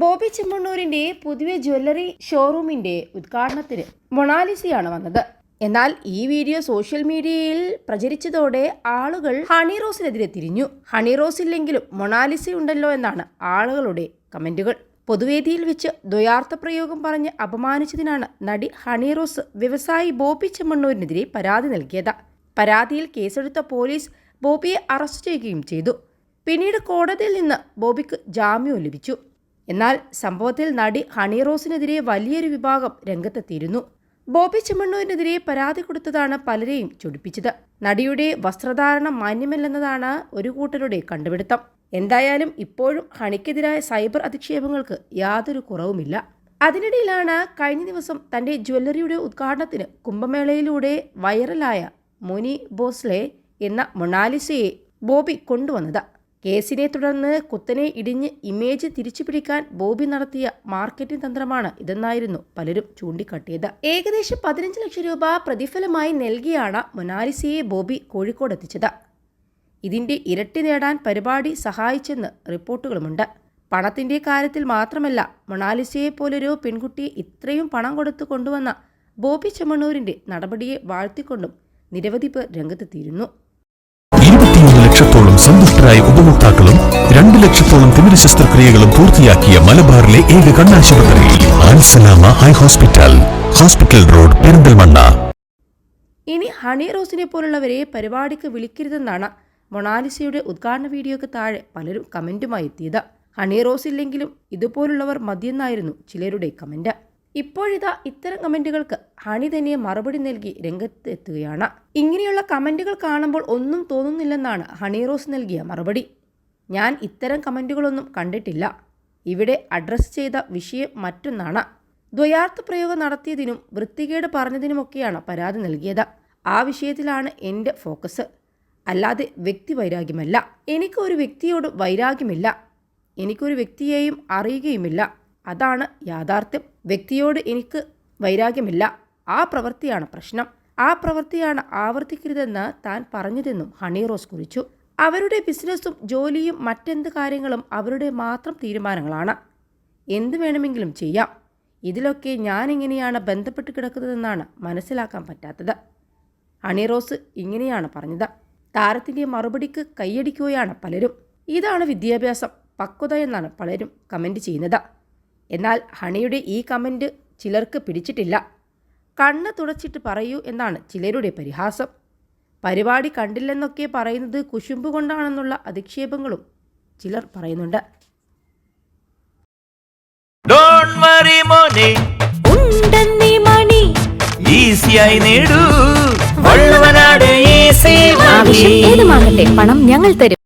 ബോബി ചെമ്മണ്ണൂരിന്റെ പുതിയ ജ്വല്ലറി ഷോറൂമിന്റെ ഉദ്ഘാടനത്തിന് മൊണാലിസയാണ് വന്നത്. എന്നാൽ ഈ വീഡിയോ സോഷ്യൽ മീഡിയയിൽ പ്രചരിച്ചതോടെ ആളുകൾ ഹണി റോസിനെതിരെ തിരിഞ്ഞു. ഹണി റോസ് ഇല്ലെങ്കിലും മൊണാലിസ ഉണ്ടല്ലോ എന്നാണ് ആളുകളുടെ കമന്റുകൾ. പൊതുവേദിയിൽ വെച്ച് ദ്വയാർത്ഥ പ്രയോഗം പറഞ്ഞ് അപമാനിച്ചതിനാണ് നടി ഹണി റോസ് വ്യവസായി ബോബി ചെമ്മണ്ണൂരിനെതിരെ പരാതി നൽകിയത്. പരാതിയിൽ കേസെടുത്ത പോലീസ് ബോബിയെ അറസ്റ്റ് ചെയ്യുകയും ചെയ്തു. പിന്നീട് കോടതിയിൽ നിന്ന് ബോബിക്ക് ജാമ്യവും ലഭിച്ചു. എന്നാൽ സംഭവത്തിൽ നടി ഹണി റോസിനെതിരെ വലിയൊരു വിഭാഗം രംഗത്തെത്തിയിരുന്നു. ബോബി ചെമ്മണ്ണൂരിനെതിരെ പരാതി കൊടുത്തതാണ് പലരെയും ചൊടിപ്പിച്ചത്. നടിയുടെ വസ്ത്രധാരണം മാന്യമല്ലെന്നതാണ് ഒരു കൂട്ടരുടെ കണ്ടുപിടുത്തം. എന്തായാലും ഇപ്പോഴും ഹണിക്കെതിരായ സൈബർ അധിക്ഷേപങ്ങൾക്ക് യാതൊരു കുറവുമില്ല. അതിനിടയിലാണ് കഴിഞ്ഞ ദിവസം തന്റെ ജ്വല്ലറിയുടെ ഉദ്ഘാടനത്തിന് കുംഭമേളയിലൂടെ വൈറലായ മോനി ബോസ്ലെ എന്ന മൊണാലിസയെ ബോബി കൊണ്ടുവന്നത്. കേസിനെ തുടർന്ന് കുത്തനെ ഇടിഞ്ഞ് ഇമേജ് തിരിച്ചുപിടിക്കാൻ ബോബി നടത്തിയ മാർക്കറ്റിംഗ് തന്ത്രമാണ് ഇതെന്നായിരുന്നു പലരും ചൂണ്ടിക്കാട്ടിയത്. ഏകദേശം 15 ലക്ഷം രൂപ പ്രതിഫലമായി നൽകിയാണ് മൊണാലിസയെ ബോബി കോഴിക്കോട് എത്തിച്ചത്. ഇതിന്റെ ഇരട്ടി നേടാൻ പരിപാടി സഹായിച്ചെന്ന് റിപ്പോർട്ടുകളുമുണ്ട്. പണത്തിന്റെ കാര്യത്തിൽ മാത്രമല്ല, മൊണാലിസയെ പോലൊരു പെൺകുട്ടിയെ ഇത്രയും പണം കൊടുത്തു കൊണ്ടുവന്ന ബോബി ചെമ്മണ്ണൂരിന്റെ നടപടിയെ വാഴ്ത്തിക്കൊണ്ടും നിരവധി പേർ രംഗത്തെത്തിയിരുന്നു. 23 ലക്ഷത്തോളം സന്തുഷ്ടരായ ഉപഭോക്താക്കളും 2 ലക്ഷത്തോളം തിമിര ശസ്ത്രക്രിയകളും പൂർത്തിയാക്കിയ മലബാറിലെ ഏക കണ്ണാശുപത്രി Alsalama eye hospital, hospital road, Perinthalmanna. ഇനി ഹണി റോസിനെ പോലുള്ളവരെ പരിപാടിക്ക് വിളിക്കരുതെന്നാണ് മൊണാലിസയുടെ ഉദ്ഘാടന വീഡിയോയ്ക്ക് താഴെ പലരും കമന്റുമായി എത്തിയത്. ഹണി റോസ് ഇല്ലെങ്കിലും ഇതുപോലുള്ളവർ മതിയെന്നായിരുന്നു ചിലരുടെ കമന്റ്. ഇപ്പോഴിതാ ഇത്തരം കമന്റുകൾക്ക് ഹണി തന്നെ മറുപടി നൽകി രംഗത്ത് എത്തുകയാണ്. ഇങ്ങനെയുള്ള കമന്റുകൾ കാണുമ്പോൾ ഒന്നും തോന്നുന്നില്ലെന്നാണ് ഹണി റോസ് നൽകിയ മറുപടി. ഞാൻ ഇത്തരം കമന്റുകളൊന്നും കണ്ടിട്ടില്ല. ഇവിടെ അഡ്രസ്സ് ചെയ്ത വിഷയം മറ്റൊന്നാണ്. ദ്വയാർത്ഥ പ്രയോഗം നടത്തിയതിനും വൃത്തികേട് പറഞ്ഞതിനുമൊക്കെയാണ് പരാതി നൽകിയത്. ആ വിഷയത്തിലാണ് എൻ്റെ ഫോക്കസ്, അല്ലാതെ വ്യക്തി വൈരാഗ്യമല്ല. എനിക്കൊരു വ്യക്തിയോട് വൈരാഗ്യമില്ല. എനിക്കൊരു വ്യക്തിയെയും അറിയുകയുമില്ല. അതാണ് യാഥാർത്ഥ്യം. വ്യക്തിയോട് എനിക്ക് വൈരാഗ്യമില്ല. ആ പ്രവൃത്തിയാണ് പ്രശ്നം. ആ പ്രവൃത്തിയാണ് ആവർത്തിക്കരുതെന്ന് താൻ പറഞ്ഞതെന്നും ഹണി റോസ് കുറിച്ചു. അവരുടെ ബിസിനസ്സും ജോലിയും മറ്റെന്ത് കാര്യങ്ങളും അവരുടെ മാത്രം തീരുമാനങ്ങളാണ്. എന്ത് വേണമെങ്കിലും ചെയ്യാം. ഇതിലൊക്കെ ഞാനെങ്ങനെയാണ് ബന്ധപ്പെട്ട് കിടക്കുന്നതെന്നാണ് മനസ്സിലാക്കാൻ പറ്റാത്തത്. ഹണി റോസ് ഇങ്ങനെയാണ് പറഞ്ഞത്. താരത്തിൻ്റെ മറുപടിക്ക് കൈയടിക്കുകയാണ് പലരും. ഇതാണ് വിദ്യാഭ്യാസം, പക്വത എന്നാണ് പലരും കമൻറ്റ് ചെയ്യുന്നത്. എന്നാൽ ഹണിയുടെ ഈ കമൻറ്റ് ചിലർക്ക് പിടിച്ചിട്ടില്ല. കണ്ണ് തുടച്ചിട്ട് പറയൂ എന്നാണ് ചിലരുടെ പരിഹാസം. പരിപാടി കണ്ടില്ലെന്നൊക്കെ പറയുന്നത് കുശുമ്പ് കൊണ്ടാണെന്നുള്ള അധിക്ഷേപങ്ങളും ചിലർ പറയുന്നുണ്ട്. പണം ഞങ്ങൾ തരും.